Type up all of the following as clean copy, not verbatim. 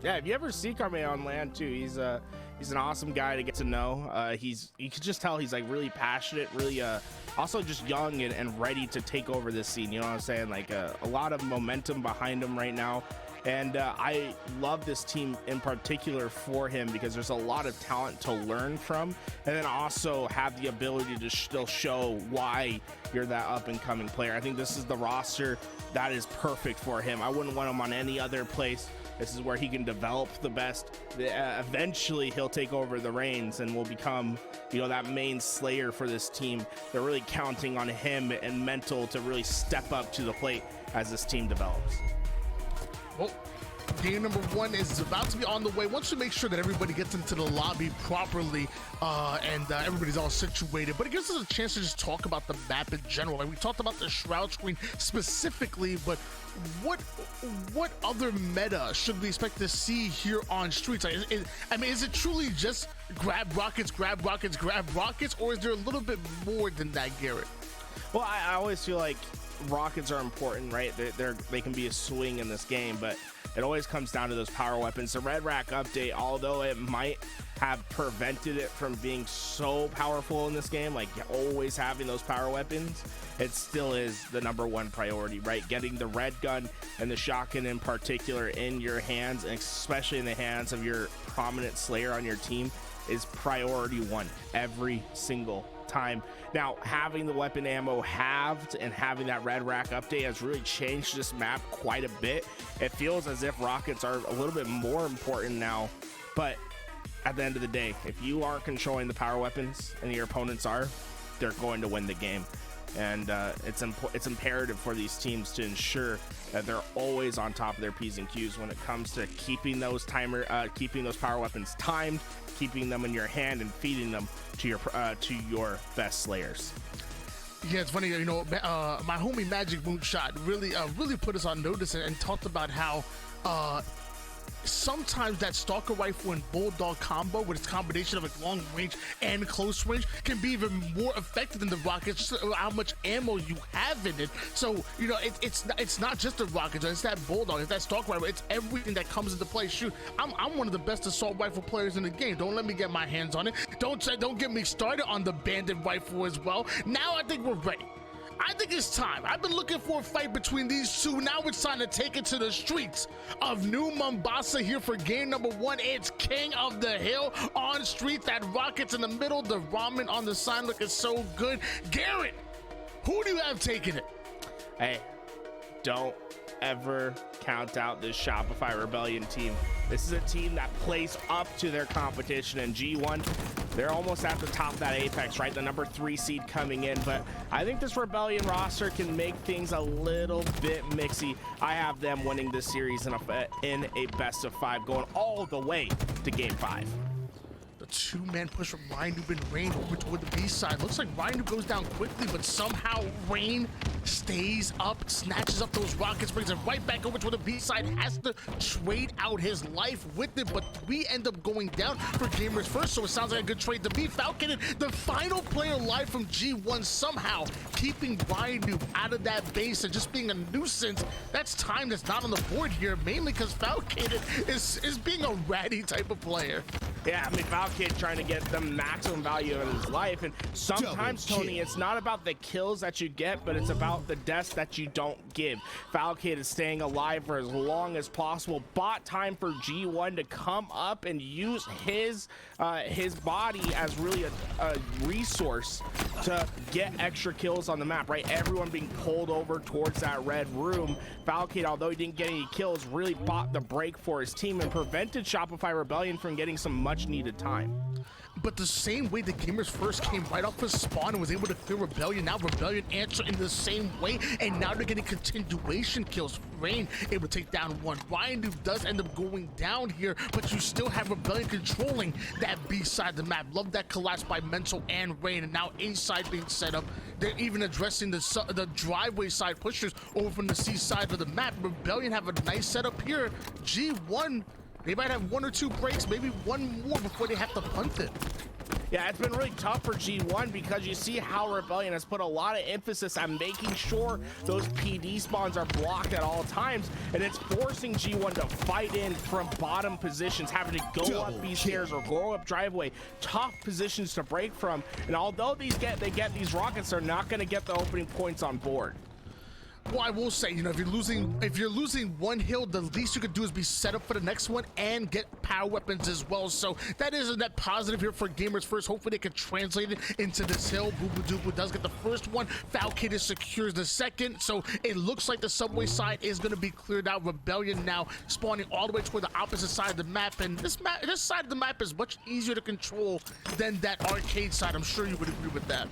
Yeah, if you ever see Carme on land too, he's an awesome guy to get to know. You can just tell he's like really passionate, really also just young and ready to take over this scene. You know what I'm saying? Like a lot of momentum behind him right now. And I love this team in particular for him because there's a lot of talent to learn from, and then also have the ability to still show why you're that up and coming player. I think this is the roster that is perfect for him. I wouldn't want him on any other place. This is where he can develop the best. Eventually he'll take over the reins and will become, you know, that main slayer for this team. They're really counting on him and Mental to really step up to the plate as this team develops. Well, game number 1 is about to be on the way. Once we make sure that everybody gets into the lobby properly and everybody's all situated, but it gives us a chance to just talk about the map in general. Like we talked about the Shroud screen specifically, but what other meta should we expect to see here on Streets? Like, is it truly just grab rockets, grab rockets, grab rockets, or is there a little bit more than that, Garrett? Well, I always feel like rockets are important, right? They can be a swing in this game, but it always comes down to those power weapons. The Red Rack update, although it might have prevented it from being so powerful in this game, like always having those power weapons, it still is the #1 priority, right? Getting the red gun and the shotgun in particular in your hands, and especially in the hands of your prominent slayer on your team, is priority 1 every single time. Now, having the weapon ammo halved and having that Red Rack update has really changed this map quite a bit. It feels as if rockets are a little bit more important now, but at the end of the day, if you aren't controlling the power weapons and your opponents are, they're going to win the game. And it's imperative for these teams to ensure that they're always on top of their P's and Q's when it comes to keeping those power weapons timed, keeping them in your hand, and feeding them to your best slayers. Yeah, it's funny, you know, my homie Magic Moonshot really put us on notice and talked about how sometimes that Stalker Rifle and Bulldog combo with its combination of like long range and close range can be even more effective than the rockets, just how much ammo you have in it. So, you know, it's not just the rockets, it's that Bulldog, it's that Stalker Rifle, it's everything that comes into play. Shoot, I'm one of the best assault rifle players in the game. Don't let me get my hands on it. Don't get me started on the Bandit Rifle as well. Now I think we're ready. I think it's time. I've been looking for a fight between these two. Now it's time to take it to the streets of New Mombasa here for game number 1. It's King of the Hill on Street. That rockets in the middle, the ramen on the sign looking so good. Garrett, who do you have taking it? Hey, don't ever count out this Shopify Rebellion team. This is a team that plays up to their competition in G1. They're almost at the top of that apex, right? The #3 seed coming in, but I think this Rebellion roster can make things a little bit mixy. I have them winning this series in a best of 5, going all the way to game 5. The 2-man push from Ryan Noob and Rain over toward the B side. Looks like Ryan Noob goes down quickly, but somehow Rain stays up, snatches up those rockets, brings it right back over toward the B side, has to trade out his life with it, but we end up going down for Gamers First, so it sounds like a good trade to be. Falcon, the final player alive from G1, somehow keeping Ryan Noob out of that base and just being a nuisance. That's time that's not on the board here, mainly because Falcon is being a ratty type of player. Yeah, I mean, Valkid trying to get the maximum value of his life, and sometimes, Tony, it's not about the kills that you get, but it's about the deaths that you don't give. Valkid is staying alive for as long as possible. Bought time for G1 to come up and use his body as really a resource to get extra kills on the map, right? Everyone being pulled over towards that red room. Valkid, although he didn't get any kills, really bought the break for his team and prevented Shopify Rebellion from getting some much needed time. But the same way the Gamers First came right off his spawn and was able to clear Rebellion, now Rebellion answer in the same way, and now they're getting continuation kills. Rain able to take down one. Ryan Noob does end up going down here, but you still have Rebellion controlling that B side of the map. Love that collapse by Mental and Rain, and now A side being set up. They're even addressing the driveway side pushers over from the C side of the map. Rebellion have a nice setup here. G1, they might have 1 or 2 breaks, maybe one more before they have to punt it. Yeah, it's been really tough for G1 because you see how Rebellion has put a lot of emphasis on making sure those PD spawns are blocked at all times, and it's forcing G1 to fight in from bottom positions, having to go up these stairs or go up driveway, tough positions to break from. And although they get these rockets, they're not going to get the opening points on board. Well, I will say, you know, if you're losing one hill, the least you could do is be set up for the next one and get power weapons as well. So that is a net positive here for Gamers First. Hopefully they can translate it into this hill. Boo does get the first one. Falcated secures the second. So it looks like the subway side is going to be cleared out. Rebellion now spawning all the way toward the opposite side of the map. And this side of the map is much easier to control than that arcade side. I'm sure you would agree with that.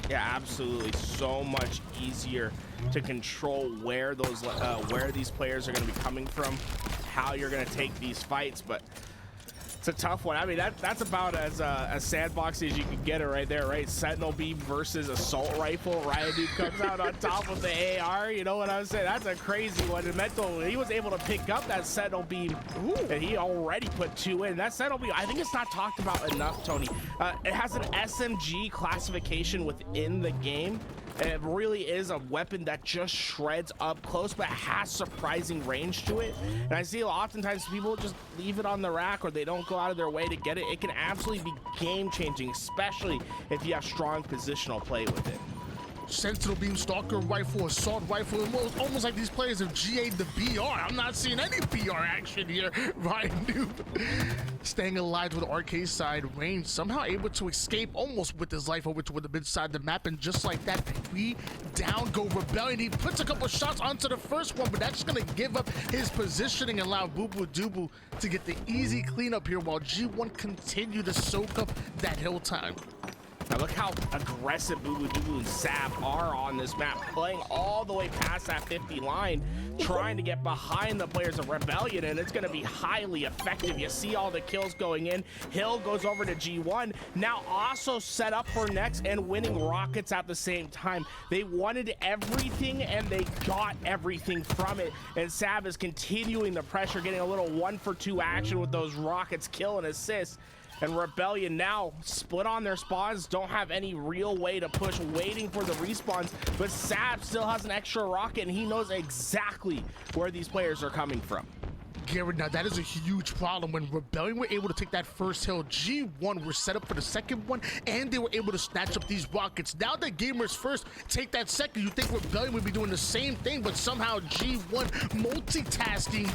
Yeah, absolutely. So much easier to control where those where these players are going to be coming from, how you're going to take these fights, but it's a tough one. I mean, that's about as sandboxy as you can get it right there, right? Sentinel beam versus assault rifle. Ryan Dude comes out on top with the AR. You know what I'm saying? That's a crazy one. And Mental, he was able to pick up that Sentinel beam, and he already put 2 in. That Sentinel beam, I think it's not talked about enough, Tony. It has an SMG classification within the game. It really is a weapon that just shreds up close, but has surprising range to it. And I see oftentimes people just leave it on the rack or they don't go out of their way to get it. It can absolutely be game-changing, especially if you have strong positional play with it. Sentinel beam, stalker rifle, assault rifle, almost like these players have GA'd the BR. I'm not seeing any BR action here. Ryan Noob staying alive with the arcade side range, somehow able to escape almost with his life over to the mid side of the map, and just like that, we down go Rebellion. He puts a couple shots onto the first one, but that's gonna give up his positioning and allow Boo to get the easy cleanup here while G1 continue to soak up that hill time. Now look how aggressive Boo and Sab are on this map, playing all the way past that 50 line, trying to get behind the players of Rebellion, and it's going to be highly effective. You see all the kills going in. Hill goes over to G1, now also set up for next and winning rockets at the same time. They wanted everything, and they got everything from it, and Sab is continuing the pressure, getting a little 1-for-2 action with those rockets, kill and assist. And Rebellion now split on their spawns, don't have any real way to push, waiting for the respawns, but Sab still has an extra rocket and he knows exactly where these players are coming from. Garrett, now that is a huge problem. When Rebellion were able to take that first hill, G1 were set up for the second one, and they were able to snatch up these rockets. Now that Gamers First take that second, you think Rebellion would be doing the same thing, but somehow G1 multitasking,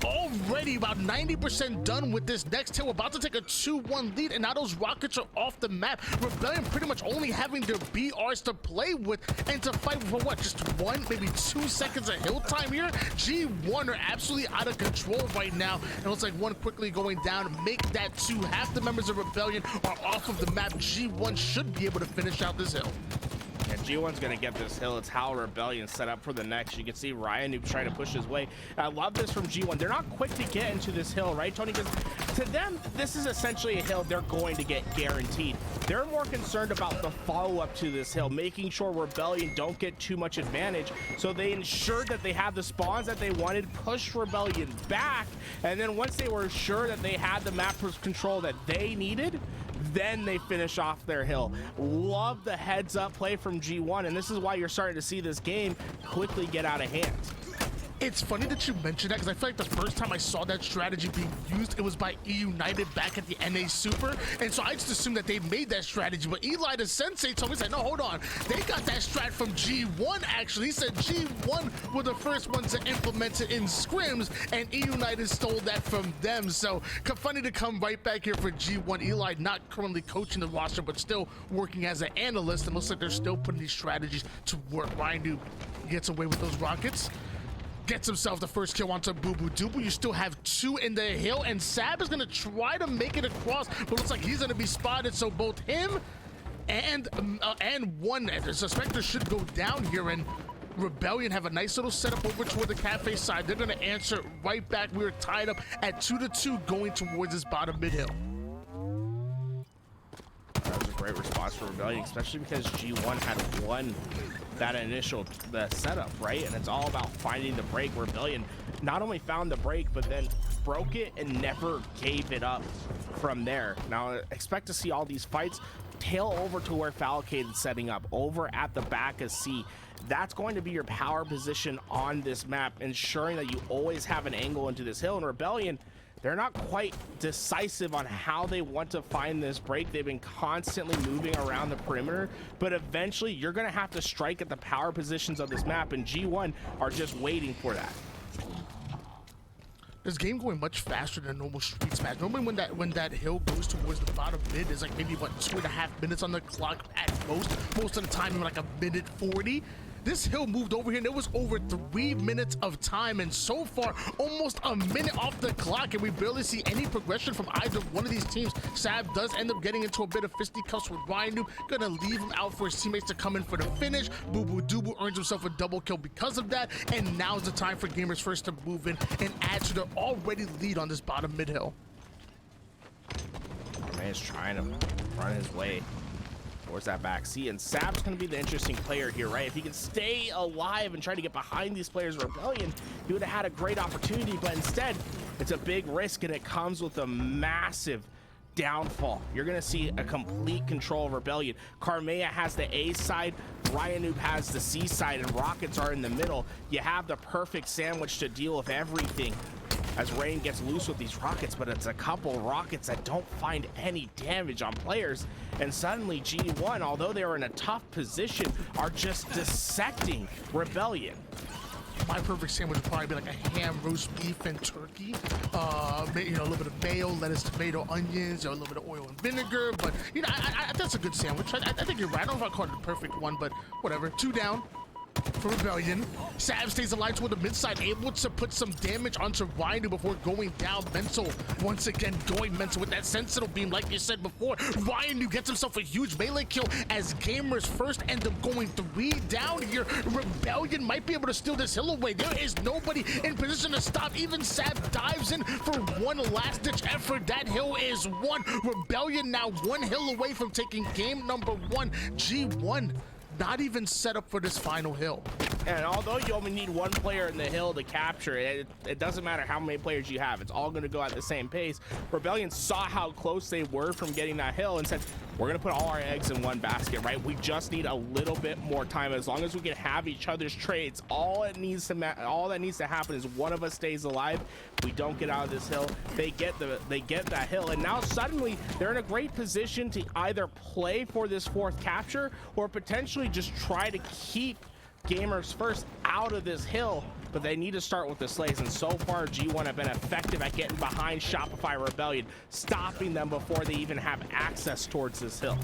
already about 90% done with this next hill, about to take a 2-1 lead, and now those rockets are off the map. Rebellion pretty much only having their BRs to play with and to fight for what, just 1, maybe 2 seconds of hill time here? G1 are absolutely out of control right now, and it looks like one quickly going down, make that 2. Half the members of Rebellion are off of the map. G1 should be able to finish out this hill. Yeah, G1's gonna get this hill. It's how Rebellion set up for the next. You can see Ryan who's trying to push his way. I love this from G1. They're not quick to get into this hill, right, Tony? Because to them, this is essentially a hill they're going to get guaranteed. They're more concerned about the follow-up to this hill, making sure Rebellion don't get too much advantage. So they ensured that they had the spawns that they wanted, pushed Rebellion back, and then once they were sure that they had the map control that they needed, then they finish off their hill. Love the heads up play from G1, and this is why you're starting to see this game quickly get out of hand. It's funny that you mentioned that, because I feel like the first time I saw that strategy being used, it was by E United back at the NA Super, and so I just assumed that they made that strategy, but Eli the Sensei told me, he said, no, hold on, they got that strat from G1 actually. He said G1 were the first ones to implement it in scrims, and E United stole that from them. So funny to come right back here for G1. Eli not currently coaching the roster, but still working as an analyst, and looks like they're still putting these strategies to work. Ryan Noob gets away with those rockets, gets himself the first kill onto Boo. You still have 2 in the hill, and Sab is gonna try to make it across, but looks like he's gonna be spotted. So both him and one, the suspector should go down here, and Rebellion have a nice little setup over toward the cafe side. They're gonna answer right back. We were tied up at 2-2 going towards this bottom mid hill. That was a great response for Rebellion, especially because G1 had won that initial setup, right? And it's all about finding the break. Rebellion not only found the break, but then broke it and never gave it up from there. Now, expect to see all these fights tail over to where Falcade is setting up, over at the back of C. That's going to be your power position on this map, ensuring that you always have an angle into this hill. And Rebellion, they're not quite decisive on how they want to find this break. They've been constantly moving around the perimeter, but eventually you're going to have to strike at the power positions of this map, and G1 are just waiting for that. This game going much faster than a normal street smash. Normally when that hill goes towards the bottom mid, it's like maybe what, 2.5 minutes on the clock at most. Most of the time, like a minute 40. This hill moved over here and it was over 3 minutes of time, and so far almost a minute off the clock, and we barely see any progression from either one of these teams. Sab does end up getting into a bit of fisticuffs with Ryan, gonna leave him out for his teammates to come in for the finish. Boo Boo Doo earns himself a double kill because of that, and now's the time for Gamers First to move in and add to their already lead on this bottom mid hill. Man's trying to run his way towards that back C, and Sab's going to be the interesting player here, right? If he can stay alive and try to get behind these players of Rebellion, he would have had a great opportunity, but instead it's a big risk, and it comes with a massive downfall. You're going to see a complete control of Rebellion. Karmea has the A side, Ryanoob has the C side, and Rockets are in the middle. You have the perfect sandwich to deal with everything as Rain gets loose with these rockets, but it's a couple rockets that don't find any damage on players, and suddenly G1, although they were in a tough position, are just dissecting Rebellion. My perfect sandwich would probably be like a ham, roast beef, and turkey. A little bit of mayo, lettuce, tomato, onions, a little bit of oil and vinegar. But that's a good sandwich. I think you're right. I don't know if I call it the perfect one, but whatever. 2 down for Rebellion. Sav stays alive toward the mid side, able to put some damage onto Ryan before going down. Mental once again going mental with that sentinel beam, like you said before. Ryan gets himself a huge melee kill as Gamers First end up going 3 down here. Rebellion might be able to steal this hill away. There is nobody in position to stop. Even Sav dives in for one last ditch effort. That hill is won. Rebellion now 1 hill away from taking game number 1. G1 not even set up for this final hill. And although you only need 1 player in the hill to capture it, it doesn't matter how many players you have. It's all going to go at the same pace. Rebellion saw how close they were from getting that hill and said, we're going to put all our eggs in one basket, right? We just need a little bit more time. As long as we can have each other's trades, all that needs to happen is one of us stays alive. We don't get out of this hill. They get that hill, and now suddenly they're in a great position to either play for this 4th capture or potentially just try to keep Gamers First out of this hill, but they need to start with the slays, and so far G1 have been effective at getting behind Shopify Rebellion, stopping them before they even have access towards this hill.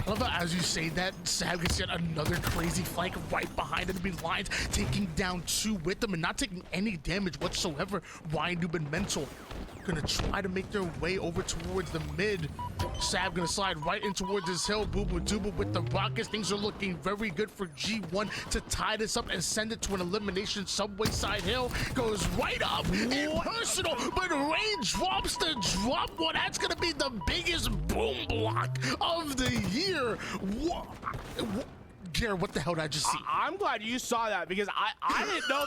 I love how as you say that, Sav gets yet another crazy flank right behind enemy lines, taking down 2 with them and not taking any damage whatsoever. Ryanoob and Mental gonna try to make their way over towards the mid. Sav gonna slide right in towards this hill. Boo Boo Doo with the rockets. Things are looking very good for G1 to tie this up and send it to an elimination. Subway side hill goes right up in personal, but Rain drops the drop one. That's gonna be the biggest boom block of the year. Jared, what the hell did I just see? I'm glad you saw that, because I didn't know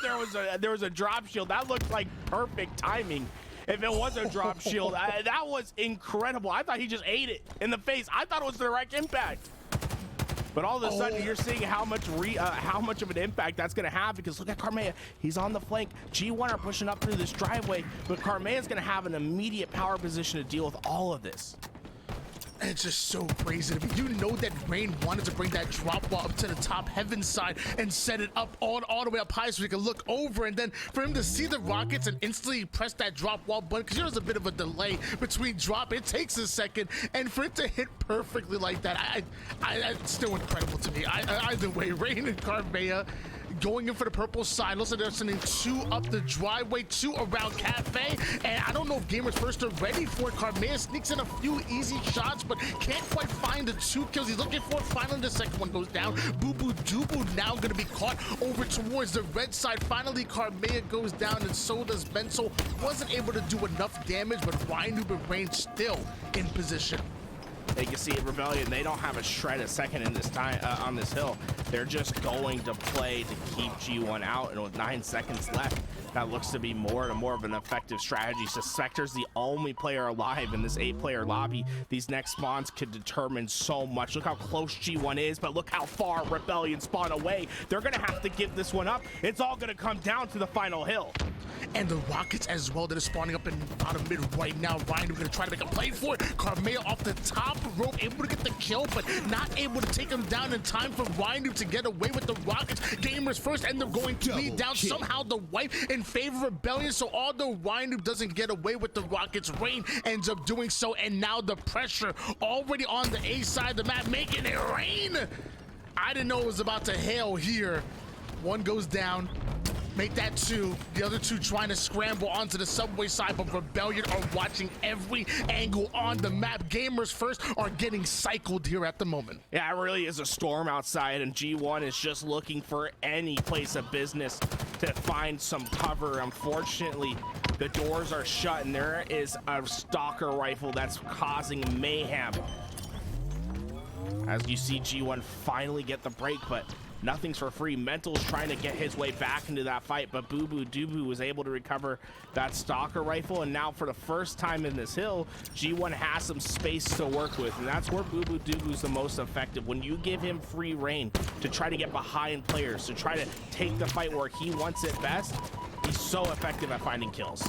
there was a drop shield. That looked like perfect timing. If it was a drop shield, that was incredible. I thought he just ate it in the face. I thought it was direct impact. But all of a sudden, you're seeing how much of an impact that's going to have, because look at Karmea. He's on the flank. G1 are pushing up through this driveway, but Karmea is going to have an immediate power position to deal with all of this. It's just so crazy to me. You know that Rain wanted to bring that drop wall up to the top heaven side and set it up all the way up high so he could look over, and then for him to see the rockets and instantly press that drop wall button, because there's a bit of a delay between drop. It takes a second, and for it to hit perfectly like that, it's still incredible to me. Either way, Rain and Karmea going in for the purple side. Looks like they're sending 2 up the driveway, 2 around Cafe, and I don't know if Gamers First are ready for it. Karmea sneaks in a few easy shots, but can't quite find the 2 kills he's looking for. Finally, the second one goes down. Boo Boo Doo now gonna be caught over towards the red side. Finally, Karmea goes down, and so does Bensel. Wasn't able to do enough damage, but Ryanoob and Rain still in position. You can see it, Rebellion, they don't have a shred a second in this time on this hill. They're just going to play to keep G1 out, and with 9 seconds left, that looks to be more and more of an effective strategy. So Spectre's the only player alive in this 8-player lobby. These next spawns could determine so much. Look how close G1 is, but look how far Rebellion spawn away. They're gonna have to give this one up. It's all gonna come down to the final hill. And the Rockets as well that are spawning up in bottom mid right now. Ryan, we're gonna try to make a play for it. Carmea off the top rope, able to get the kill, but not able to take him down in time for Ryan to get away with the Rockets. Gamers first end up going to lead down. Somehow the wipe in favor of Rebellion, so although Ryan doesn't get away with the Rockets, Rain ends up doing so, and now the pressure already on the A side of the map, making it rain. I didn't know it was about to hail here. One goes down. Make that 2. The other 2 trying to scramble onto the subway side, but Rebellion are watching every angle on the map. Gamers first are getting cycled here at the moment. Yeah, it really is a storm outside, and G1 is just looking for any place of business to find some cover. Unfortunately, the doors are shut, and there is a stalker rifle that's causing mayhem. As you see G1 finally get the break, but nothing's for free. Mental's trying to get his way back into that fight, but Boo Boo Doo was able to recover that stalker rifle, and now for the first time in this hill, G1 has some space to work with, and that's where Boo Boo Doo's the most effective. When you give him free reign to try to get behind players, to try to take the fight where he wants it best, he's so effective at finding kills.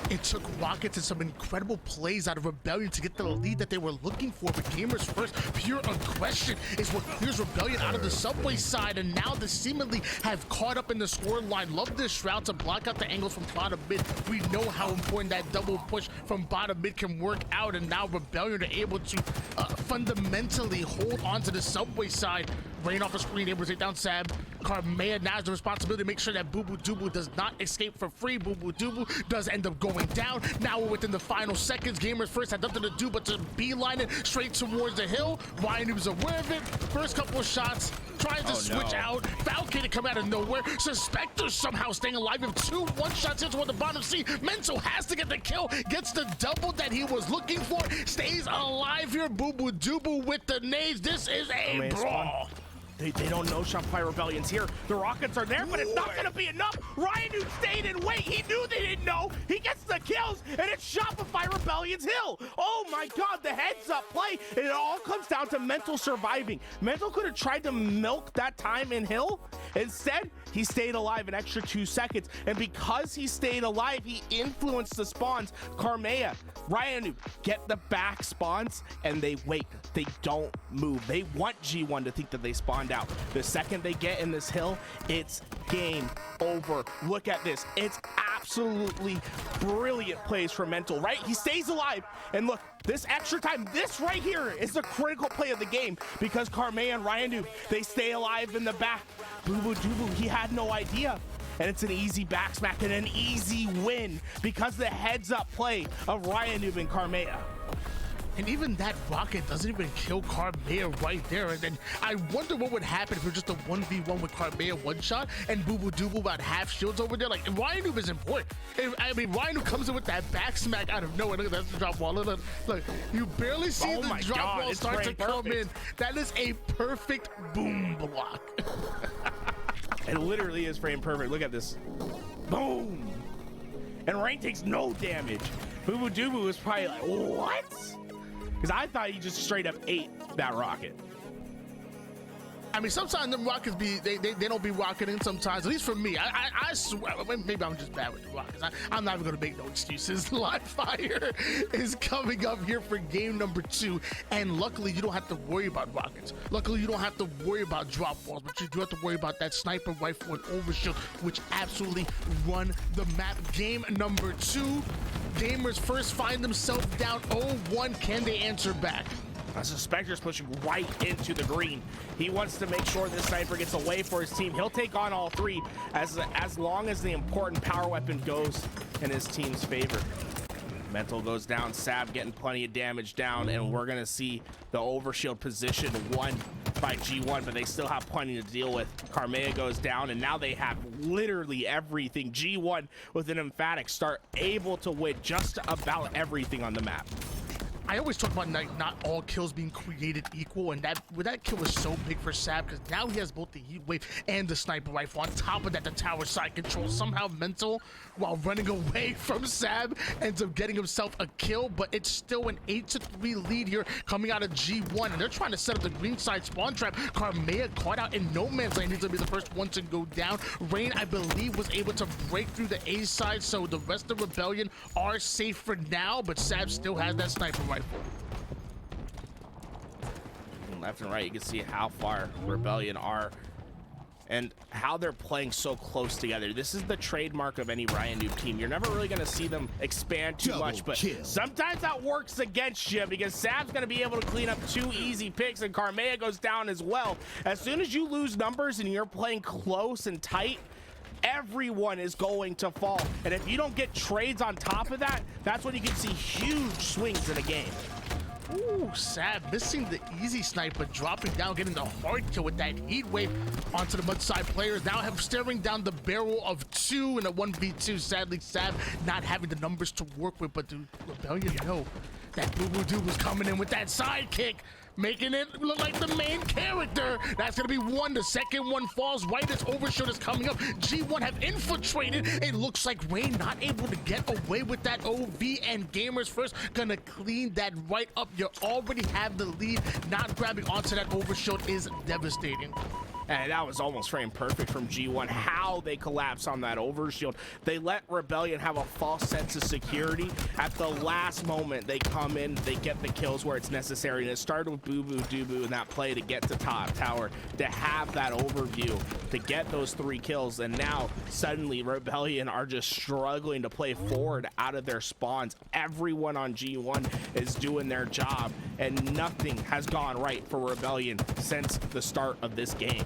It took Rockets and some incredible plays out of Rebellion to get the lead that they were looking for, but Gamers first, pure aggression is what clears Rebellion out of the subway side, and now they seemingly have caught up in the score line. Love this Shroud to block out the angles from bottom mid. We know how important that double push from bottom mid can work out, and now Rebellion are able to fundamentally hold onto the subway side. Rain off the screen, able to take down Sab. Carmea now has the responsibility to make sure that Boo Boo Doo does not escape for free. Boo Boo Doo does end up going down. Now we're within the final seconds. Gamers first had nothing to do but to beeline it straight towards the hill. Ryan was aware of it. First couple of shots, tries to switch out. Falcon to come out of nowhere. Suspector somehow staying alive with 2 1-shots into the bottom C. Mental has to get the kill, gets the double that he was looking for, stays alive here. Boo Boo Doo with the nades. This is a brawl. They don't know Shopify Rebellion's here. The Rockets are there, but it's not going to be enough. Ryan who stayed and wait. He knew they didn't know. He gets the kills, and it's Shopify Rebellion's hill. Oh my God, the heads-up play. And it all comes down to Mental surviving. Mental could have tried to milk that time in hill. Instead, he stayed alive an extra 2 seconds. And because he stayed alive, he influenced the spawns. Carmea, Ryan get the back spawns, and they wait. They don't move. They want G1 to think that they spawned out. The second they get in this hill, it's game over. Look at this. It's absolutely brilliant plays from Mental, right? He stays alive. And look, this extra time, this right here is the critical play of the game, because Carmea and Ryan, they stay alive in the back. Boo Boo Doo, he had no idea. And it's an easy back smack and an easy win because the heads-up play of Ryan and Carmea. And even that rocket doesn't even kill Carmea right there. And then I wonder what would happen if it was just a 1v1 with Carmea one shot and Boo Boo Doo about half shields over there. Like, Ryan Noob is important. I mean, Ryan Noob comes in with that back smack out of nowhere. Look at that, the drop wall. Look, you barely see the drop wall start to come in. That is a perfect boom block. It literally is frame perfect. Look at this. Boom. And Rain takes no damage. Boo Boo Doo was probably like, what? Because I thought he just straight up ate that rocket. I mean, sometimes them rockets they don't be rocketing sometimes, at least for me. I swear, maybe I'm just bad with the rockets. I'm not even gonna make no excuses. Live fire is coming up here for game number 2, and luckily you don't have to worry about rockets. Luckily you don't have to worry about drop balls, but you do have to worry about that sniper rifle and overshield, which absolutely run the map. Game number 2, Gamers first find themselves down 0-1. Can they answer back? As the Spectre's pushing right into the green. He wants to make sure this sniper gets away for his team. He'll take on all 3 as long as the important power weapon goes in his team's favor. Mental goes down, Sab getting plenty of damage down, and we're gonna see the overshield position won by G1, but they still have plenty to deal with. Carmea goes down, and now they have literally everything. G1 with an emphatic start, able to win just about everything on the map. I always talk about not all kills being created equal, and that kill was so big for Sab because now he has both the heat wave and the sniper rifle. On top of that, the tower side control. Somehow mental, while running away from Sab, ends up getting himself a kill, but it's still an 8-3 lead here coming out of G1, and they're trying to set up the green side spawn trap. Karmea caught out in no man's lane. He's gonna be the first one to go down. Rain, I believe, was able to break through the A side, so the rest of Rebellion are safe for now, but Sab still has that sniper rifle. Left and right, you can see how far Rebellion are and how they're playing so close together. This is the trademark of any Ryan Noob team. You're never really gonna see them expand too much, but sometimes that works against you because Sab's gonna be able to clean up 2 easy picks, and Karmea goes down as well. As soon as you lose numbers and you're playing close and tight, everyone is going to fall. And if you don't get trades on top of that, that's when you can see huge swings in a game. Ooh, Sab missing the easy sniper, dropping down, getting the hard kill with that heat wave onto the mud side players. Now have staring down the barrel of 2 in a 1v2. Sadly, Sab not having the numbers to work with, but do Rebellion know that Boo Boo Dude was coming in with that sidekick, making it look like the main character. That's gonna be one. The second one falls right as Overshield is coming up. G1 have infiltrated. It looks like Rain not able to get away with that OV, and Gamers First gonna clean that right up. You already have the lead. Not grabbing onto that Overshield is devastating. And that was almost frame perfect from G1. How they collapse on that overshield. They let Rebellion have a false sense of security. At the last moment, they come in, they get the kills where it's necessary. And it started with Boo Boo Doo in that play to get to top tower, to have that overview, to get those 3 kills. And now suddenly Rebellion are just struggling to play forward out of their spawns. Everyone on G1 is doing their job, and nothing has gone right for Rebellion since the start of this game.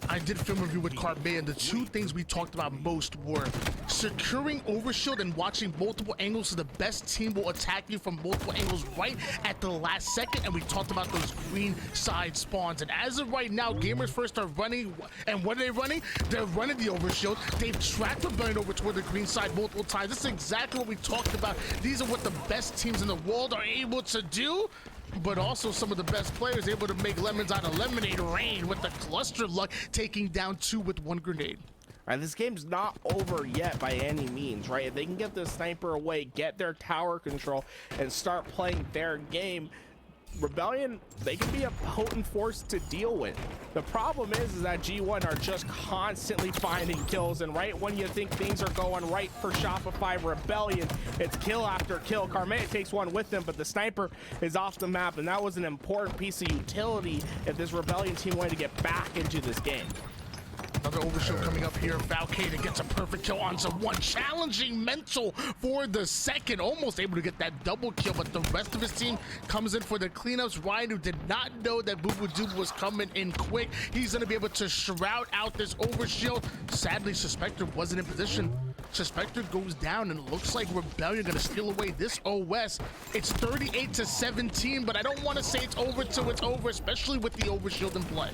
I did film review with Karmea, and the 2 things we talked about most were securing Overshield and watching multiple angles, so the best team will attack you from multiple angles right at the last second. And we talked about those green side spawns. And as of right now, Gamers First are running, and what are they running? They're running the Overshield. They've tracked Rebellion over toward the green side multiple times. This is exactly what we talked about. These are what the best teams in the world are able to do. But also some of the best players able to make lemons out of lemonade. Rain with the cluster luck, taking down 2 with 1 grenade. All right, this game's not over yet by any means, right? If they can get the sniper away, get their tower control, and start playing their game, Rebellion, they can be a potent force to deal with. The problem is that G1 are just constantly finding kills, and right when you think things are going right for Shopify Rebellion, it's kill after kill. Karmea takes one with them, but the sniper is off the map, and that was an important piece of utility if this Rebellion team wanted to get back into this game. Another Overshield coming up here. Valkyrie gets a perfect kill onto 1. Challenging mental for the second. Almost able to get that double kill, but the rest of his team comes in for the cleanups. Ryan, who did not know that Boo Boo Doo was coming in quick, he's going to be able to shroud out this Overshield. Sadly, Suspector wasn't in position. Suspector goes down, and it looks like Rebellion going to steal away this OS. It's 38-17, but I don't want to say it's over till it's over, especially with the Overshield in play.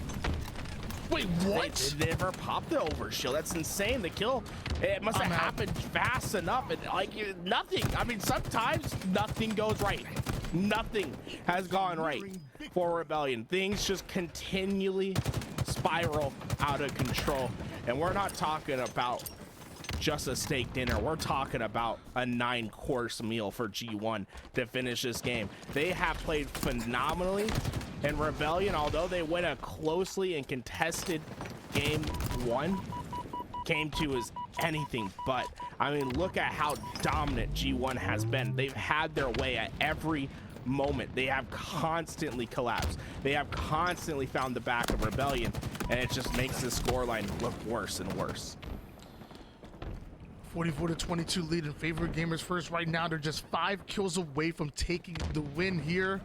Wait, what? They never popped the overshield. That's insane. The kill, it must have happened fast enough, and like nothing. I mean, sometimes nothing goes right. Nothing has gone right for Rebellion. Things just continually spiral out of control, and we're not talking about just a steak dinner. We're talking about a 9-course meal for G1 to finish this game. They have played phenomenally, and Rebellion, although they win a closely and contested game 1, game 2 is anything but. I mean, look at how dominant G1 has been. They've had their way at every moment. They have constantly collapsed. They have constantly found the back of Rebellion, and it just makes the scoreline look worse and worse. 44-22 lead in favor of Gamers First right now. They're just 5 kills away from taking the win here,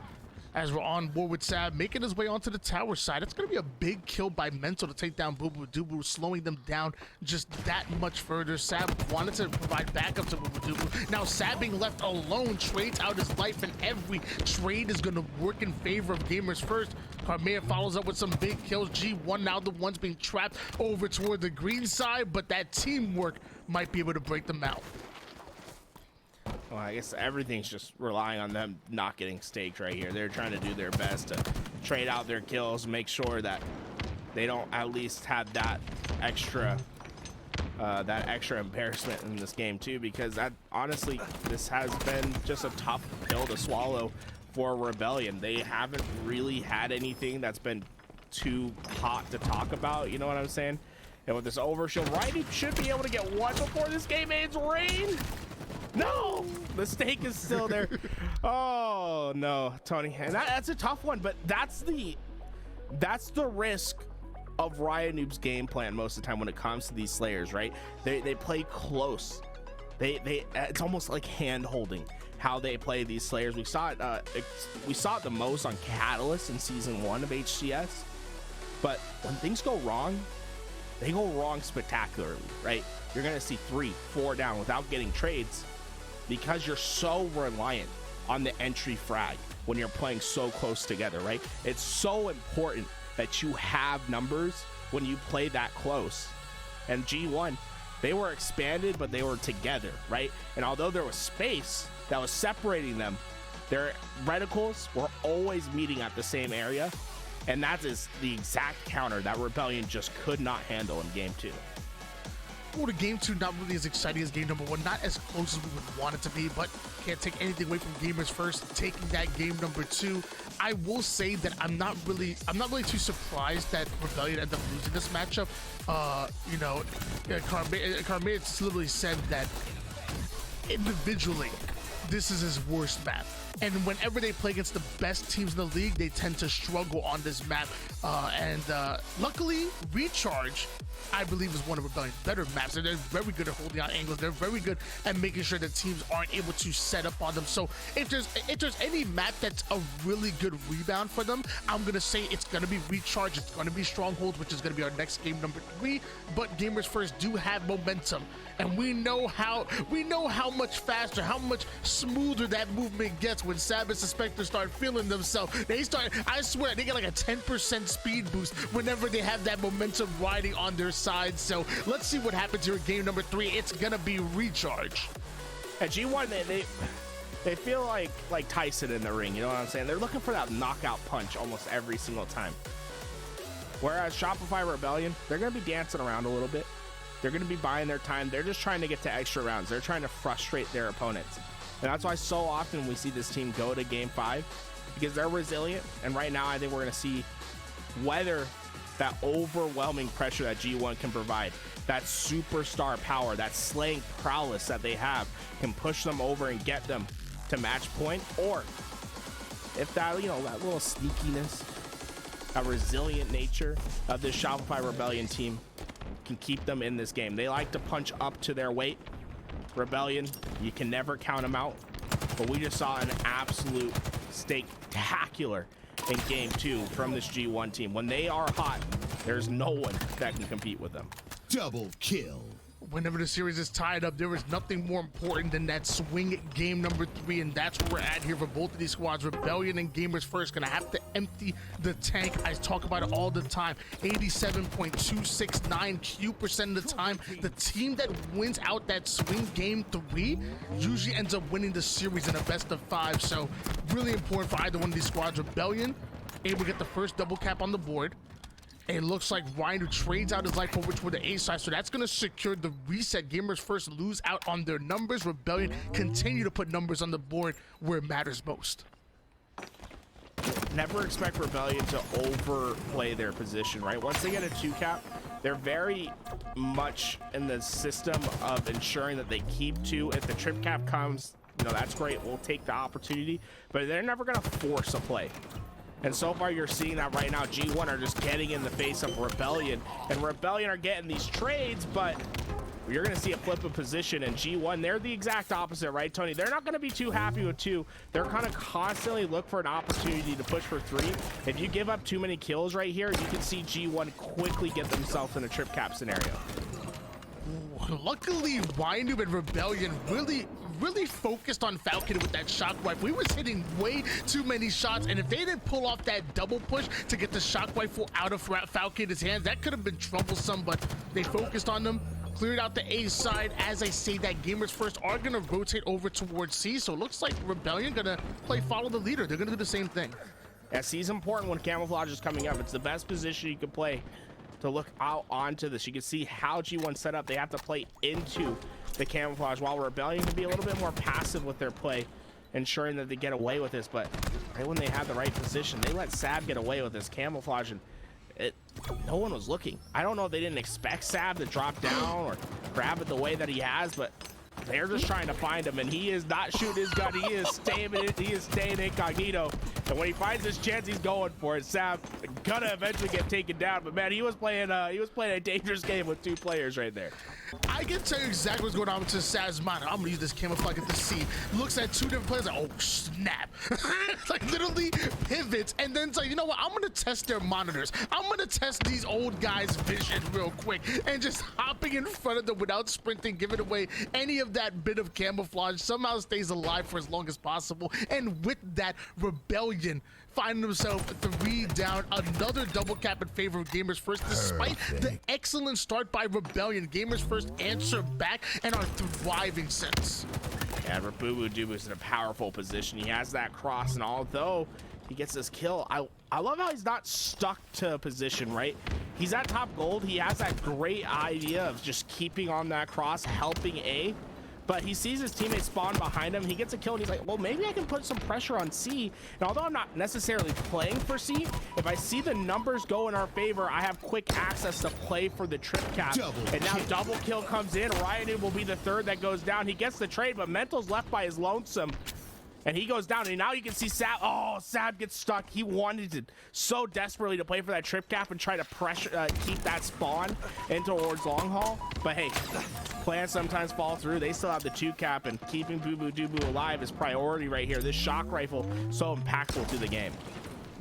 as we're on board with Sab making his way onto the tower side. It's going to be a big kill by Mental to take down Boo Boo Doo Boo, slowing them down just that much further. Sab wanted to provide backup to Boo Boo Doo Boo. Now Sab being left alone trades out his life, and every trade is going to work in favor of Gamers First. Karmea follows up with some big kills. G1 now the ones being trapped over toward the green side, but that teamwork might be able to break them out. Well, I guess everything's just relying on them not getting staked right here. They're trying to do their best to trade out their kills, make sure that they don't at least have that extra embarrassment in this game too, because that honestly, this has been just a tough pill to swallow for Rebellion. They haven't really had anything that's been too hot to talk about, you know what I'm saying? And with this overshield, right, he should be able to get one before this game ends. Rain. No, the stake is still there. Oh no, Tony, and that's a tough one, but that's the risk of Riot Noob's game plan most of the time when it comes to these Slayers, right? They play close. It's almost like hand holding how they play these Slayers. We saw it the most on Catalyst in season 1 of HCS, but when things go wrong, they go wrong spectacularly, right? You're gonna see 3-4 down without getting trades, because you're so reliant on the entry frag when you're playing so close together, right? It's so important that you have numbers when you play that close. And G1, they were expanded, but they were together, right? And although there was space that was separating them, their reticles were always meeting at the same area, and that is the exact counter that Rebellion just could not handle in game 2. Well, the game 2 not really as exciting as game number 1, not as close as we would want it to be, but can't take anything away from Gamers First taking that game number 2. I will say that I'm not really too surprised that Rebellion ended up losing this matchup. You know, Carmade literally said that individually, this is his worst map. And whenever they play against the best teams in the league, they tend to struggle on this map. Luckily, Recharge, I believe, is one of Rebellion's better maps. And they're very good at holding out angles. They're very good at making sure that teams aren't able to set up on them. So if there's any map that's a really good rebound for them, I'm gonna say it's gonna be Recharge. It's gonna be Strongholds, which is gonna be our next game number 3. But Gamers First do have momentum, and we know how much faster, how much smoother that movement gets when Sabbath and Spectre start feeling themselves. I swear, they get like a 10% speed boost whenever they have that momentum riding on their side. So let's see what happens here in game number 3. It's gonna be Recharge. At G1, they feel like Tyson in the ring, you know what I'm saying? They're looking for that knockout punch almost every single time. Whereas Shopify Rebellion, they're gonna be dancing around a little bit. They're going to be buying their time. They're just trying to get to extra rounds. They're trying to frustrate their opponents. And that's why so often we see this team go to game 5, because they're resilient. And right now, I think we're going to see whether that overwhelming pressure that G1 can provide, that superstar power, that slaying prowess that they have, can push them over and get them to match point, or if that, you know, that little sneakiness, that resilient nature of this Shopify Rebellion team can keep them in this game. They like to punch up to their weight. Rebellion, you can never count them out, but we just saw an absolute spectacular in game 2 from this G1 team. When they are hot, there's no one that can compete with them. Double kill. Whenever the series is tied up, there is nothing more important than that swing at game number 3, and that's where we're at here for both of these squads. Rebellion and Gamers First gonna have to empty the tank. I talk about it all the time. 87.269 Q% of the time. The team that wins out that swing game 3 usually ends up winning the series in a best of 5. So really important for either one of these squads. Rebellion able to get the first double cap on the board. It looks like Ryan, who trades out his life over toward the A side, so that's going to secure the reset. Gamers First lose out on their numbers. Rebellion continue to put numbers on the board where it matters most. Never expect Rebellion to overplay their position, right? Once they get a 2 cap, they're very much in the system of ensuring that they keep 2. If the trip cap comes, you know, that's great. We'll take the opportunity, but they're never going to force a play. And so far, you're seeing that right now. G1 are just getting in the face of Rebellion, and Rebellion are getting these trades, but you're going to see a flip of position, and G1, they're the exact opposite, right, Tony? They're not going to be too happy with 2. They're kind of constantly look for an opportunity to push for 3. If you give up too many kills right here, you can see G1 quickly get themselves in a trip cap scenario. Luckily, Rhino and Rebellion really focused on Falcon with that shockwave. We was hitting way too many shots, and if they didn't pull off that double push to get the shockwave out of Falcon's hands, that could have been troublesome, but they focused on them. cleared out the A side. As I say that, Gamers First are gonna rotate over towards C, so it looks like Rebellion gonna play follow the leader. They're gonna do the same thing. Yeah, C's important when camouflage is coming up. It's the best position you can play to look out onto this. You can see how G1 set up. They have to play into the camouflage, while Rebellion can be a little bit more passive with their play, ensuring that they get away with this. But right when they have the right position, they let Sab get away with this camouflage, and no one was looking. I don't know if they didn't expect Sab to drop down or grab it the way that he has, but they're just trying to find him, and he is not shooting his gun. He is staying incognito, and when he finds his chance, he's going for it. Sab gonna eventually get taken down, but man, he was playing a dangerous game with 2 players right there. I can tell you exactly what's going on to Sab's mind. I'm gonna use this camouflage at the C. Looks at 2 different players, like, oh snap. Like literally pivots, and then it's like, you know what? I'm gonna test their monitors. I'm gonna test these old guys' vision real quick, and just hopping in front of them without sprinting, giving away any of that bit of camouflage, somehow stays alive for as long as possible. And with that, Rebellion finding himself 3 down, another double cap in favor of Gamers First, despite the excellent start by Rebellion. Gamers First answer back and are thriving since. Yeah, Boo Dubu's in a powerful position. He has that cross, and although he gets this kill, I love how he's not stuck to a position, right? He's at top gold. He has that great idea of just keeping on that cross, helping A. But he sees his teammates spawn behind him. He gets a kill, and he's like, well, maybe I can put some pressure on C. And although I'm not necessarily playing for C, if I see the numbers go in our favor, I have quick access to play for the trip cap. And now double kill comes in. Ryan will be the 3rd that goes down. He gets the trade, but Mental's left by his lonesome. And he goes down, and now you can see Sab. Oh, Sab gets stuck. He wanted to so desperately to play for that trip cap and try to pressure, keep that spawn in towards long haul. But hey, plans sometimes fall through. They still have the 2 cap, and keeping Boo Dubu alive is priority right here. This shock rifle so impactful to the game.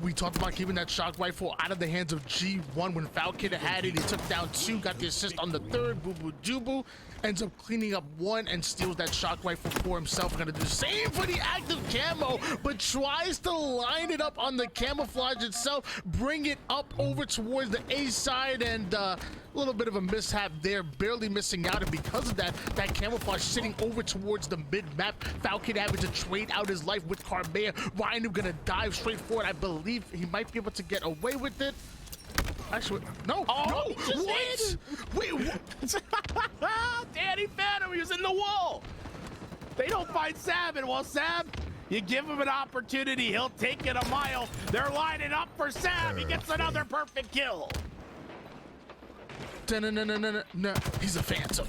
We talked about keeping that shock rifle out of the hands of G1. When Falcon had it, he took down 2, got the assist on the 3rd. Boo Dubu ends up cleaning up 1 and steals that shock rifle for himself. Gonna do the same for the active camo, but tries to line it up on the camouflage itself, bring it up over towards the A side, and a little bit of a mishap there, barely missing out. And because of that, that camouflage sitting over towards the mid-map, Falcon having to trade out his life with Carbea. Ryan gonna dive straight forward. I believe he might be able to get away with it. Actually, no. Oh, no. What? Wait, what? Danny found him. He was in the wall. They don't find Sab, and while Sab, you give him an opportunity, he'll take it a mile. They're lining up for Sab. He gets another perfect kill. No, he's a phantom.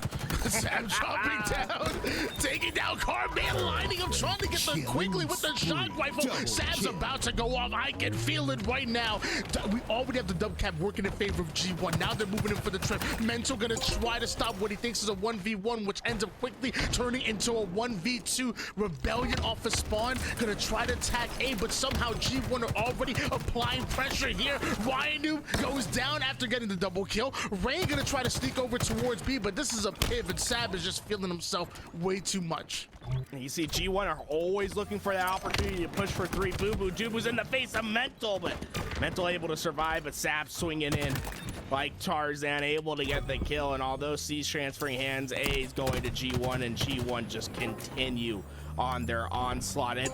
Sam dropping down, taking down Carbman, lining up, trying to get them quickly with the shock rifle. Sam's about to go off. I can feel it right now. We already have the dub cap working in favor of G1. Now they're moving in for the trip. Mental gonna try to stop what he thinks is a 1v1, which ends up quickly turning into a 1v2. Rebellion off of spawn, gonna try to attack A, but somehow G1 are already applying pressure here. Ryan goes down after getting the double kill. Ray gonna try to sneak over towards B, but this is a pivot. Sab is just feeling himself way too much. You see G1 are always looking for that opportunity to push for 3. Boo Dubu's in the face of Mental, but Mental able to survive, but Sab swinging in like Tarzan, able to get the kill. And although C's transferring hands, A is going to G1, and G1 just continue on their onslaught. I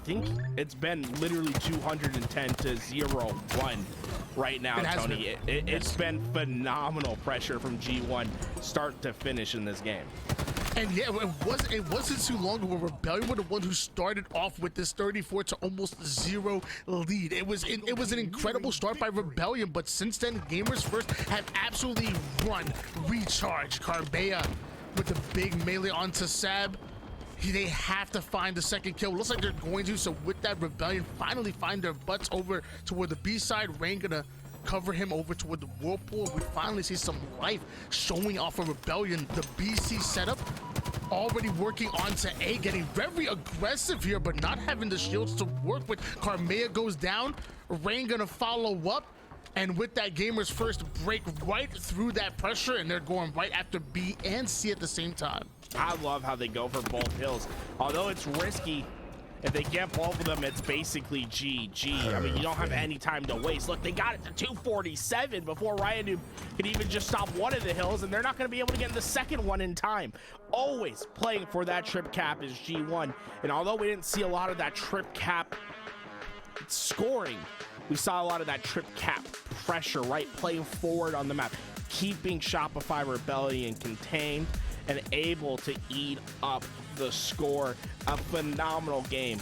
think it's been literally 210 to 0-1 right now, Tony. It's been phenomenal pressure from G1 start to finish in this game. And yeah, it wasn't too long ago where Rebellion were the one who started off with this 34 to almost 0 lead. It was an incredible start by Rebellion, but since then, Gamers First have absolutely run. Recharge Carbea with the big melee onto Sab. They have to find the second kill. Looks like they're going to. So with that, Rebellion finally find their butts over toward the B side. Rain gonna cover him over toward the Whirlpool. We finally see some life showing off of Rebellion. The BC setup already working onto A, getting very aggressive here, but not having the shields to work with. Carmea goes down. Rain gonna follow up. And with that, Gamers First break right through that pressure, and they're going right after B and C at the same time. I love how they go for both hills. Although it's risky, If they get both of them, it's basically GG. I mean, you don't have any time to waste. Look, they got it to 247 before Ryan could even just stop one of the hills, and they're not going to be able to get the second one in time. Always playing for that trip cap is G1. And although we didn't see a lot of that trip cap scoring, we saw a lot of that trip cap pressure, right? Playing forward on the map, keeping Shopify Rebellion contained and able to eat up the score. A phenomenal game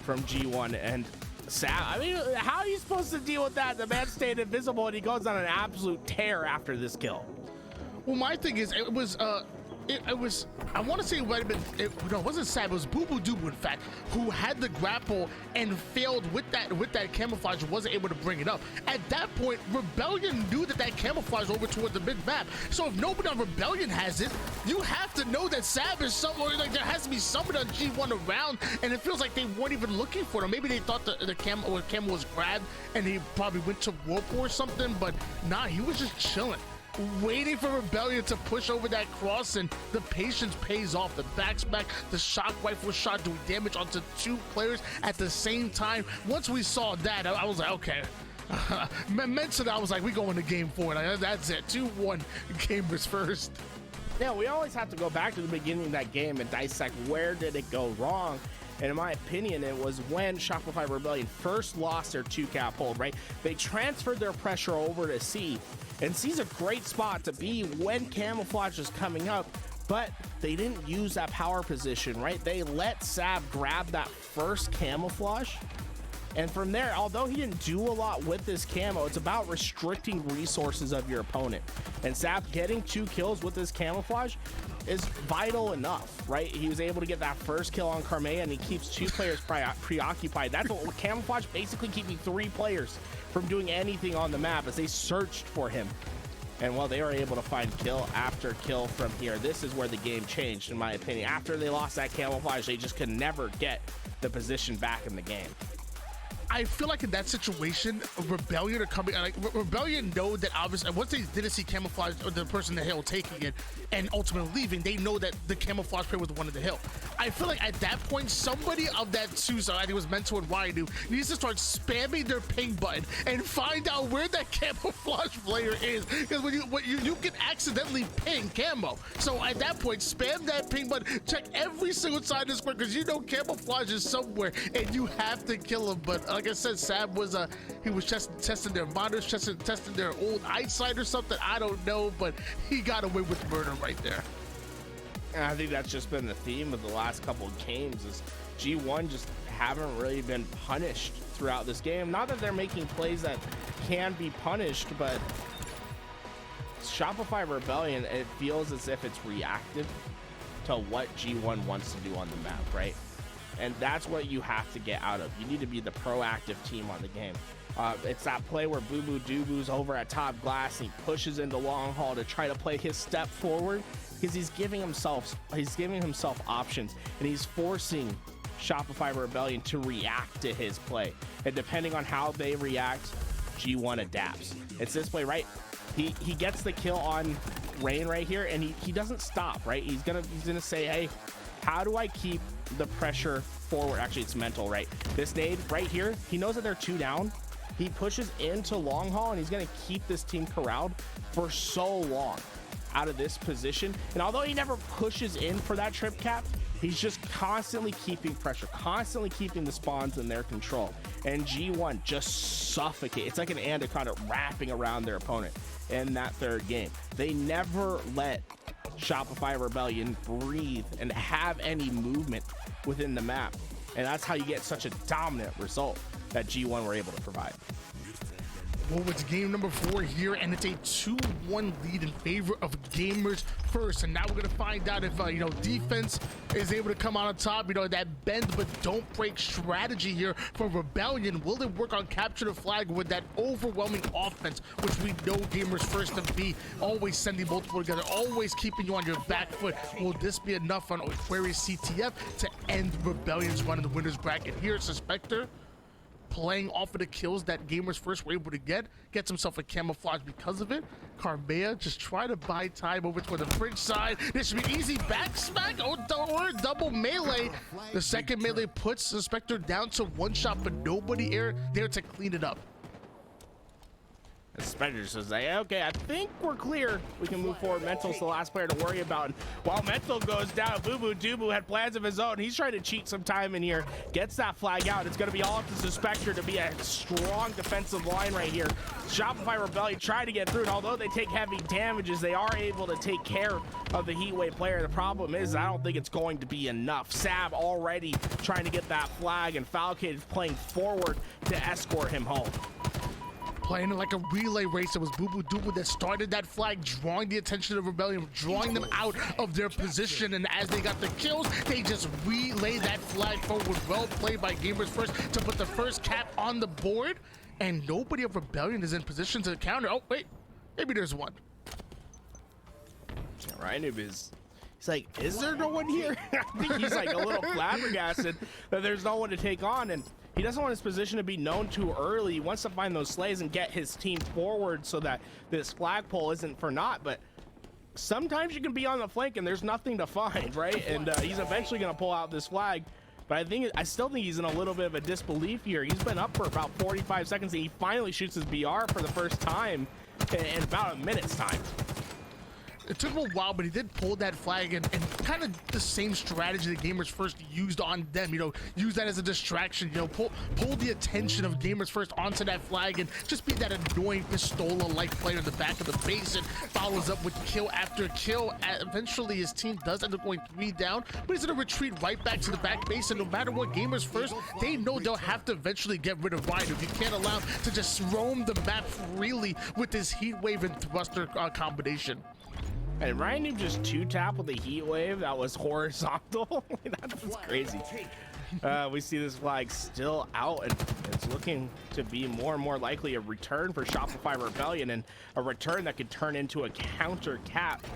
from G1 and Sam. I mean, how are you supposed to deal with that? The man stayed invisible and he goes on an absolute tear after this kill. Well, my thing is, it was I want to say it might have been, no, it wasn't Sab, it was Boo Boo Doo, in fact, who had the grapple and failed with that camouflage, wasn't able to bring it up. At that point, Rebellion knew that camouflage over toward the mid map. So if nobody on Rebellion has it, you have to know that Sab is somewhere, like there has to be somebody on G1 around, and it feels like they weren't even looking for them. Maybe they thought the camo was grabbed and he probably went to Whirlpool or something, but nah, he was just chilling, waiting for Rebellion to push over that cross, and the patience pays off. The backsmack, the shock rifle shot doing damage onto two players at the same time. Once we saw that, I was like, okay. Mentally, I was like, we going to game 4. Like, that's it. 2-1 gamers first. Yeah, we always have to go back to the beginning of that game and dissect where did it go wrong. And in my opinion, it was when Shopify Rebellion first lost their 2-cap hold, right? They transferred their pressure over to C, and C's a great spot to be when camouflage is coming up, but they didn't use that power position, right? They let Sab grab that first camouflage, and from there, although he didn't do a lot with this camo, it's about restricting resources of your opponent. And Sab getting 2 kills with this camouflage is vital enough, right? He was able to get that first kill on Carmea, and he keeps 2 players preoccupied. That's what camouflage, basically keeping 3 players from doing anything on the map as they searched for him. And well, they were able to find kill after kill from here. This is where the game changed, in my opinion. After they lost that camouflage, they just could never get the position back in the game. I feel like in that situation, Rebellion are coming, like Rebellion know that obviously once they didn't see camouflage or the person in the hill taking it and ultimately leaving, they know that the camouflage player was the one in the hill. I feel like at that point, somebody of that 2, so I think it was Mentor and Ryu, needs to start spamming their ping button and find out where that camouflage player is, because when you can accidentally ping camo. So at that point, spam that ping button, check every single side of the square, because you know camouflage is somewhere and you have to kill him. But like I said, Sab was he was just testing their monitors, testing their old eyesight or something. I don't know, but he got away with murder right there. And I think that's just been the theme of the last couple of games, is G1 just haven't really been punished throughout this game. Not that they're making plays that can be punished, but Shopify Rebellion, it feels as if it's reactive to what G1 wants to do on the map, right? And that's what you have to get out of. You need to be the proactive team on the game. It's that play where Boo Boo Doo Boo's over at top glass and he pushes into long haul to try to play his step forward, because he's giving himself options, and he's forcing Shopify Rebellion to react to his play. And depending on how they react, G1 adapts. It's this play, right? He gets the kill on Rain right here, and he doesn't stop, right? He's gonna say, hey, how do I keep the pressure forward? Actually, it's mental, right? This nade right here, he knows that they're 2 down. He pushes into long haul, and he's going to keep this team corralled for so long out of this position. And although he never pushes in for that trip cap, he's just constantly keeping pressure, constantly keeping the spawns in their control. And G1 just suffocate. It's like an anaconda wrapping around their opponent in that 3rd game. They never let Shopify Rebellion breathe and have any movement within the map, and that's how you get such a dominant result that G1 were able to provide. Well, it's game number 4 here, and it's a 2-1 lead in favor of gamers first. And now we're gonna find out if defense is able to come out on top. That bend but don't break strategy here for Rebellion. Will it work on capture the flag with that overwhelming offense, which we know gamers first to be, always sending multiple together, always keeping you on your back foot? Will this be enough on Aquarius CTF to end Rebellion's run in the winners bracket? Here it's a Spectre playing off of the kills that Gamers First were able to get, gets himself a camouflage because of it. Carmea just try to buy time over to the fridge side. This should be easy back smack or double melee. The second melee puts the Spectre down to one shot, but nobody there to clean it up. The Spectre says, okay, I think we're clear. We can move forward. Mental's the last player to worry about. And while Mental goes down, Boo Boo Dubu had plans of his own. He's trying to cheat some time in here. Gets that flag out. It's going to be all up to the Spectre to be a strong defensive line right here. Shopify Rebellion trying to get through it. Although they take heavy damages, they are able to take care of the Heatwave player. The problem is, I don't think it's going to be enough. Sab already trying to get that flag, and Falcade is playing forward to escort him home. Playing it like a relay race. It was Boo Boo Dubu that started that flag, drawing the attention of Rebellion, drawing them out of their position, and as they got the kills, they just relay that flag forward. Well played by Gamers First to put the first cap on the board, and nobody of Rebellion is in position to counter. Oh, wait, maybe there's one. Yeah, Ryan he's like, is there no one here? I think he's like a little flabbergasted that there's no one to take on, and he doesn't want his position to be known too early. He wants to find those slays and get his team forward so that this flagpole isn't for naught. But sometimes you can be on the flank and there's nothing to find, right? And he's eventually going to pull out this flag. But I still think he's in a little bit of a disbelief here. He's been up for about 45 seconds and he finally shoots his BR for the first time in about a minute's time. It took him a while, but he did pull that flag, and kind of the same strategy that Gamers First used on them. You know, use that as a distraction. You know, pull the attention of Gamers First onto that flag, and just be that annoying Pistola-like player in the back of the base, and follows up with kill after kill. Eventually, his team does end up going 3 down, but he's gonna retreat right back to the back base. And no matter what, Gamers First, they know they'll have to eventually get rid of Ryan. If you can't allow him to just roam the map freely with his Heatwave and Thruster combination. And Ryan Noob just 2-tap with a heat wave that was horizontal. That's crazy. We see this flag still out, and it's looking to be more and more likely a return for Shopify Rebellion, and a return that could turn into a counter cap.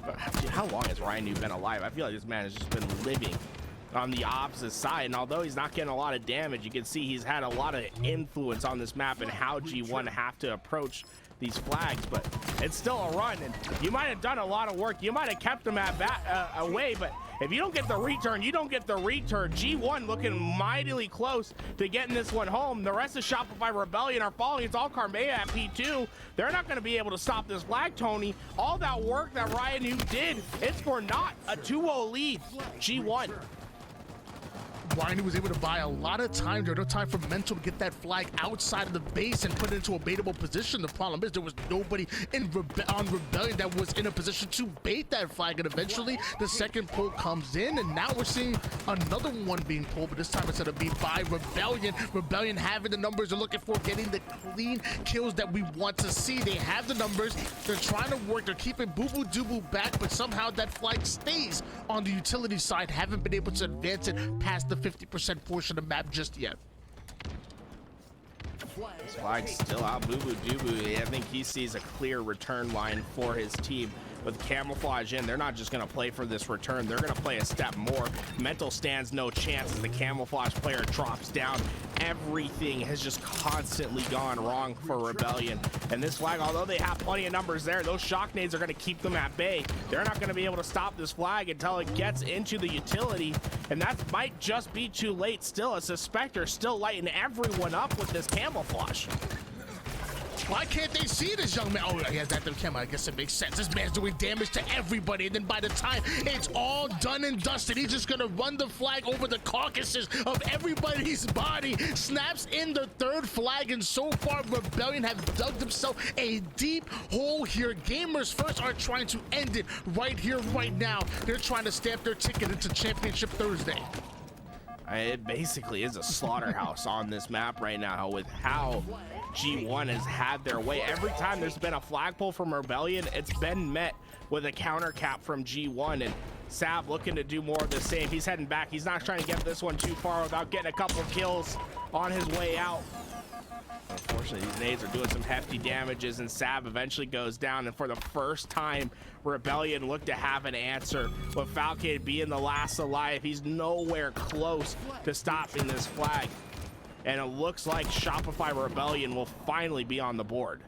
But how long has Ryan Noob been alive? I feel like this man has just been living on the opposite side, and although he's not getting a lot of damage, you can see he's had a lot of influence on this map and how G1 have to approach these flags. But it's still a run, and you might have done a lot of work. You might have kept them at away, but if you don't get the return, you don't get the return. G1 looking mightily close to getting this one home. The rest of Shopify Rebellion are falling. It's all Carmea at P2. They're not going to be able to stop this flag, Tony. All that work that Ryan Noob did, it's for naught. A 2-0 lead, G1. Ryan was able to buy a lot of time. There's no time for Mental to get that flag outside of the base and put it into a baitable position. The problem is there was nobody on Rebellion that was in a position to bait that flag, and eventually the second pull comes in, and now we're seeing another one being pulled, but this time it's going to be by Rebellion. Rebellion having the numbers they're looking for, getting the clean kills that we want to see. They have the numbers. They're trying to work. They're keeping Boo Boo Dubu back, but somehow that flag stays on the utility side. Haven't been able to advance it past the 50% portion of the map just yet. This flag's still out. Boo Boo Dubu, I think he sees a clear return line for his team. With camouflage in, they're not just going to play for this return, they're going to play a step more. Mental stands no chance as the camouflage player drops down. Everything has just constantly gone wrong for Rebellion. And this flag, although they have plenty of numbers there, those shock nades are going to keep them at bay. They're not going to be able to stop this flag until it gets into the utility, and that might just be too late still, as the Spectre still lighting everyone up with this camouflage. Why can't they see this young man? Oh, he has active camera. I guess it makes sense. This man's doing damage to everybody, and then by the time it's all done and dusted, he's just gonna run the flag over the carcasses of everybody's body. Snaps in the third flag, and so far Rebellion have dug themselves a deep hole here. Gamers First are trying to end it right here, right now. They're trying to stamp their ticket into Championship Thursday. It basically is a slaughterhouse on this map right now with how G1 has had their way. Every time there's been a flagpole from Rebellion, it's been met with a counter cap from G1, and Sab looking to do more of the same. He's heading back. He's not trying to get this one too far without getting a couple kills on his way out. Unfortunately, these nades are doing some hefty damages, and Sab eventually goes down, and for the first time, Rebellion look to have an answer. With Falcade being the last alive, he's nowhere close to stopping this flag. and it looks like Shopify Rebellion will finally be on the board.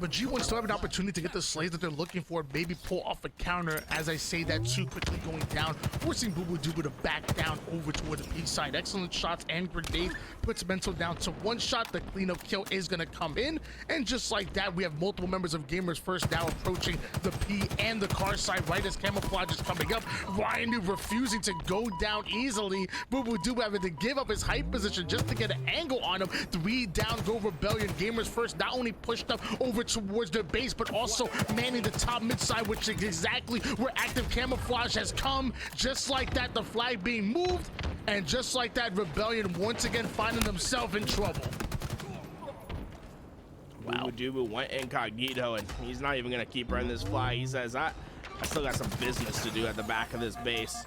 But G1 still have an opportunity to get the slays that they're looking for, maybe pull off a counter. As I say that, too quickly going down, forcing Boo Boo Dubu to back down over toward the P side. Excellent shots and grenade puts Mental down to one shot. The cleanup kill is going to come in, and just like that, we have multiple members of Gamers First now approaching the P and the car side right as Camouflage is coming up. Ryan refusing to go down easily. Boo Boo Dubu having to give up his height position just to get an angle on him. 3 down, go Rebellion. Gamers First not only pushed up over towards their base, but also manning the top mid side, which is exactly where active Camouflage has come. Just like that, the flag being moved, and just like that, Rebellion once again finding themselves in trouble. Wow. Boo Boo Dubu went incognito, and he's not even gonna keep running this flag. He says, I still got some business to do at the back of this base.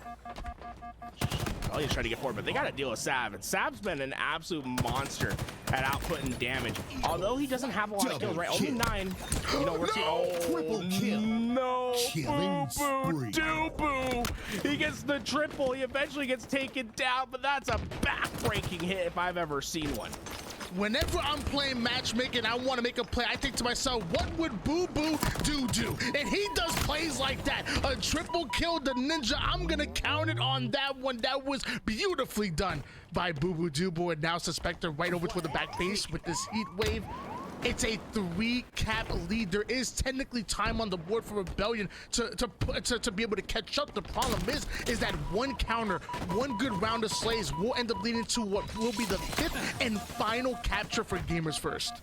Oh, he's trying to get forward, but they got to deal with Sav, and Sav's been an absolute monster at outputting damage. Although he doesn't have a lot of kills, right? Only 9. You know, we're seeing. Oh, triple kill. No, Killing Boo Boo spree. Dubu. He gets the triple. He eventually gets taken down, but that's a back-breaking hit if I've ever seen one. Whenever I'm playing matchmaking, I want to make a play. I think to myself, what would Boo Boo do? And he does plays like that. A triple kill the ninja. I'm going to count it on that one. That was beautifully done by Boo Boo Dubu. And now Suspector right over to the back base with this heat wave. It's a 3-cap lead. There is technically time on the board for Rebellion to be able to catch up. The problem is that one counter, one good round of slays will end up leading to what will be the 5th and final capture for Gamers First.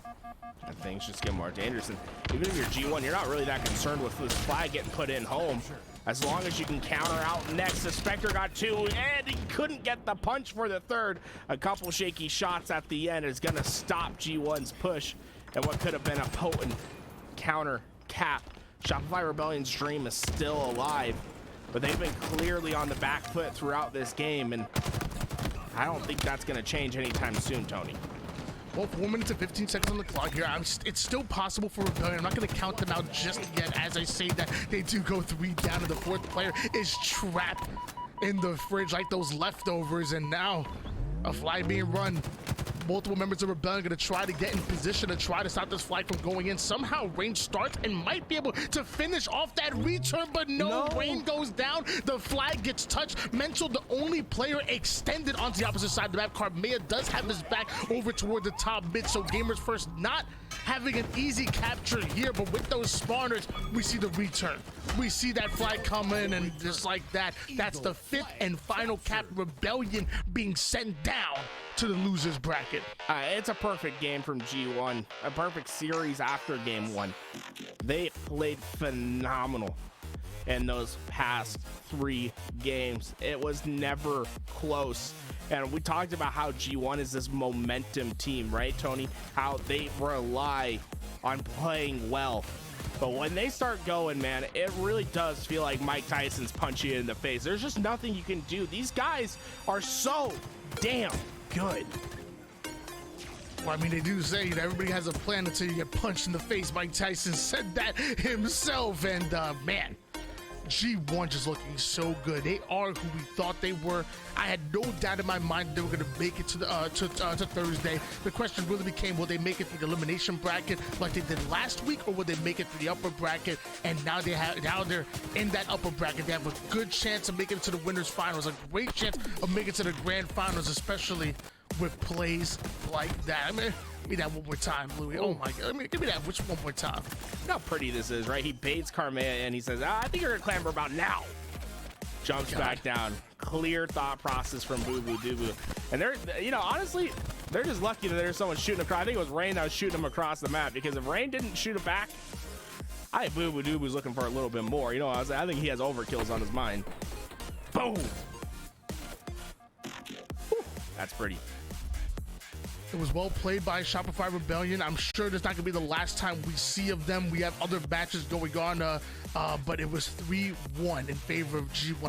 And things just get more dangerous. And even if you're G1, you're not really that concerned with this flag getting put in home. As long as you can counter out next. The Spectre got 2, and he couldn't get the punch for the 3rd. A couple shaky shots at the end is going to stop G1's push. And what could have been a potent counter cap. Shopify Rebellion's dream is still alive, but they've been clearly on the back foot throughout this game, and I don't think that's going to change anytime soon, Tony. Well, 4 minutes and 15 seconds on the clock here. It's still possible for Rebellion. I'm not going to count them out just yet. As I say that, they do go 3 down, and the 4th player is trapped in the fridge like those leftovers, and now a flag being run. Multiple members of Rebellion going to try to get in position to try to stop this flag from going in. Somehow Rain starts and might be able to finish off that return, but no. Rain goes down. The flag gets touched. Mental, the only player extended onto the opposite side of the map. Carmea does have his back over toward the top mid, so Gamers First not having an easy capture here, but with those spawners, we see the return. We see that flag come in, and just like that, that's the 5th and final cap. Rebellion being sent down to the losers bracket. It's a perfect game from G1, a perfect series after game 1. They played phenomenal in those past 3 games. It was never close. And we talked about how G1 is this momentum team, right, Tony? How they rely on playing well. But when they start going, man, it really does feel like Mike Tyson's punching you in the face. There's just nothing you can do. These guys are so damn good. Well, I mean, they do say that everybody has a plan until you get punched in the face. Mike Tyson said that himself, and man, G1 just looking so good. They are who we thought they were. I had no doubt in my mind they were going to make it to Thursday. The question really became, will they make it through the elimination bracket like they did last week, or will they make it through the upper bracket? And now they're in that upper bracket. They have a good chance of making it to the winners finals, a great chance of making it to the grand finals, especially with plays like that. I mean, give me that one more time, Louis. Oh my God. Give me that one more time. Look how pretty this is, right? He baits Carmea and he says, I think you're gonna clamber about now. Jumps back down. Clear thought process from Boo Boo Dubu. And they're, you know, honestly, they're just lucky that there's someone shooting across. I think it was Rain that was shooting him across the map, because if Rain didn't shoot it back, I think Boo Boo Dubu's looking for a little bit more. You know, I think he has overkills on his mind. Boom. Whew, that's pretty. It was well played by Shopify Rebellion. I'm sure that's not going to be the last time we see of them. We have other matches going on, but it was 3-1 in favor of G1.